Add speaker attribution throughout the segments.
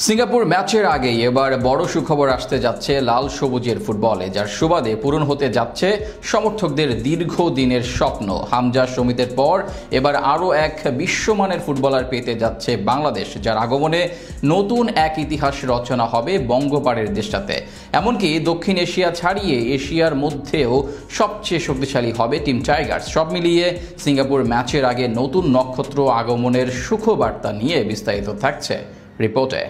Speaker 1: Singapore ম্যাচের আগেই এবার বড় সুখবর আসতে যাচ্ছে লাল সবুজের ফুটবলে, যার সুবাদে পূরণ হতে যাচ্ছে সমর্থকদের দীর্ঘদিনের স্বপ্ন। হামজা সমিতের পর এবার আরও এক বিশ্বমানের ফুটবলার পেতে যাচ্ছে বাংলাদেশ, যার আগমনে নতুন এক ইতিহাস রচনা হবে বঙ্গপাড়ের দেশটাতে। এমনকি দক্ষিণ এশিয়া ছাড়িয়ে এশিয়ার মধ্যেও সবচেয়ে শক্তিশালী হবে টিম টাইগার্স। সব মিলিয়ে সিঙ্গাপুর ম্যাচের আগে নতুন নক্ষত্র আগমনের সুখবার্তা নিয়ে বিস্তারিত থাকছে রিপোর্টে।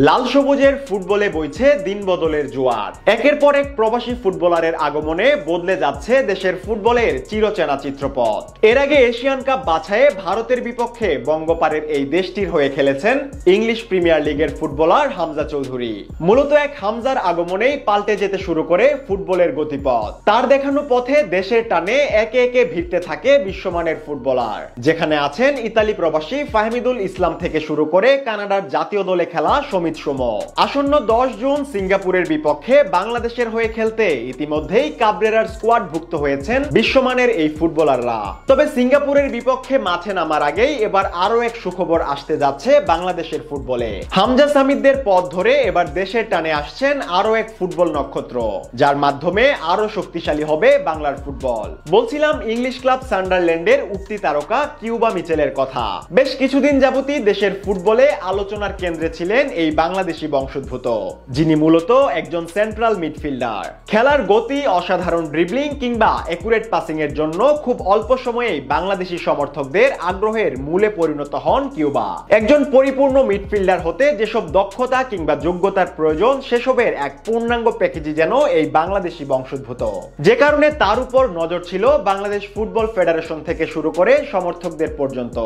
Speaker 2: লাল সবুজের ফুটবলে বইছে দিন বদলের জোয়ার। একের পর এক প্রবাসী ফুটবলারের আগমনে বদলে যাচ্ছে দেশের ফুটবলের চিরচেনা চিত্রপট। এর আগে এশিয়ান কাপ বাছাইয়ে ভারতের বিপক্ষে বঙ্গপাড়ের এই দেশটির হয়ে খেলেছেন ইংলিশ প্রিমিয়ার লিগের ফুটবলার হামজা চৌধুরী। মূলত এক হামজার আগমনেই পাল্টে যেতে শুরু করে ফুটবলের গতিপথ। তার দেখানো পথে দেশের টানে একে একে ভিড়তে থাকে বিশ্বমানের ফুটবলার, যেখানে আছেন ইতালি প্রবাসী ফাহমিদুল ইসলাম থেকে শুরু করে কানাডার জাতীয় দলে খেলা আসন্ন 10 জুন সিঙ্গাপুরের বিপক্ষে বাংলাদেশের হয়ে খেলতে ইতিমধ্যেই কাবরেরার স্কোয়াড ভুক্ত হয়েছেন বিশ্বমানের এই ফুটবলাররা। তবে সিঙ্গাপুরের বিপক্ষে মাঠে নামার আগেই এবার আরো এক সুখবর আসতে যাচ্ছে বাংলাদেশের ফুটবলে। হামজা সামিদদের পথ ধরে এবার দেশের টানে আসছেন আরো এক ফুটবল নক্ষত্র, যার মাধ্যমে আরো শক্তিশালী হবে বাংলার ফুটবল। বলছিলাম ইংলিশ ক্লাব সান্ডারল্যান্ডের উঠতি তারকা কিউবা মিচেলের কথা। বেশ কিছুদিন যাবতই দেশের ফুটবলে আলোচনার কেন্দ্রে ছিলেন এই বাংলাদেশি বংশোদ্ভূত, যিনি মূলত একজন সেন্ট্রাল মিডফিল্ডার। খেলার গতি, অসাধারণ ড্রিবলিং কিংবা একুরেট পাসিং এর জন্য খুব অল্প সময়েই বাংলাদেশি সমর্থকদের আগ্রহের মূলে পরিণত হন কিউবা। একজন পরিপূর্ণ মিডফিল্ডার হতে যেসব দক্ষতা কিংবা যোগ্যতার প্রয়োজন, সেসবের এক পূর্ণাঙ্গ প্যাকেজই যেন এই বাংলাদেশি বংশোদ্ভূত, যে কারণে তার উপর নজর ছিল বাংলাদেশ ফুটবল ফেডারেশন থেকে শুরু করে সমর্থকদের পর্যন্ত।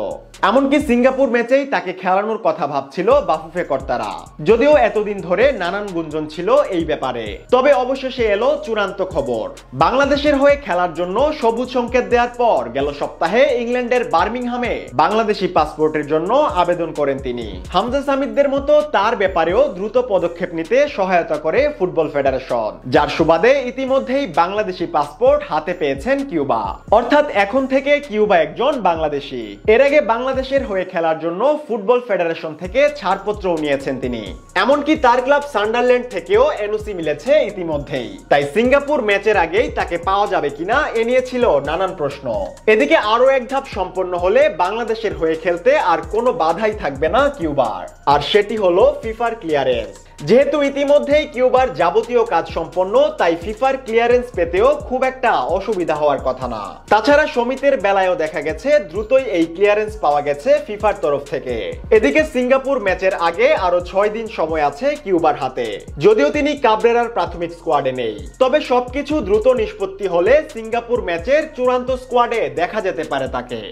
Speaker 2: এমনকি সিঙ্গাপুর ম্যাচেই তাকে খেলানোর কথা ভাবছিল বাফুফে কর্তারা, যদিও এতদিন ধরে নানান গুঞ্জন ছিল এই ব্যাপারে। তবে অবশেষে এলো চূড়ান্ত খবর। বাংলাদেশের হয়ে খেলার জন্য সবুজ সংকেত দেওয়ার পর গেল সপ্তাহে ইংল্যান্ডের বার্মিংহামে বাংলাদেশি পাসপোর্টের জন্য আবেদন করেন তিনি। হামজা সামিদদের মতো তার ব্যাপারেও দ্রুত পদক্ষেপ নিতে সহায়তা করে ফুটবল ফেডারেশন, যার সুবাদে ইতিমধ্যেই বাংলাদেশি পাসপোর্ট হাতে পেয়েছেন কিউবা। অর্থাৎ এখন থেকে কিউবা একজন বাংলাদেশি। এর আগে বাংলাদেশের হয়ে খেলার জন্য ফুটবল ফেডারেশন থেকে ছাড়পত্র নিয়েছেন তিনি। এমনকি তার ক্লাব সান্ডারল্যান্ড থেকেও এনওসি মিলেছে ইতিমধ্যেই। তাই সিঙ্গাপুর ম্যাচের আগেই তাকে পাওয়া যাবে কিনা এ নিয়ে ছিল নানান প্রশ্ন। এদিকে আরো এক ধাপ সম্পন্ন হলে বাংলাদেশের হয়ে খেলতে আর কোনো বাধাই থাকবে না কিউবার, আর সেটি হলো ফিফার ক্লিয়ারেন্স। যেহেতু ইতিমধ্যেই কিউবার যাবতীয় কাজ সম্পন্ন, তাই ফিফার ক্লিয়ারেন্স পেতেও খুব একটা অসুবিধা হওয়ার কথা না। তাছাড়া সমিতির বেলায়ও দেখা গেছে দ্রুতই এই ক্লিয়ারেন্স পাওয়া গেছে ফিফার তরফ থেকে। এদিকে সিঙ্গাপুর ম্যাচের আগে আরো 6 দিন সময় আছে কিউবার হাতে, যদিও তিনি কাবরেরার প্রাথমিক স্কোয়াডে নেই। তবে সবকিছু দ্রুত নিষ্পত্তি হলে সিঙ্গাপুর ম্যাচের চূড়ান্ত স্কোয়াডে দেখা যেতে পারে তাকে।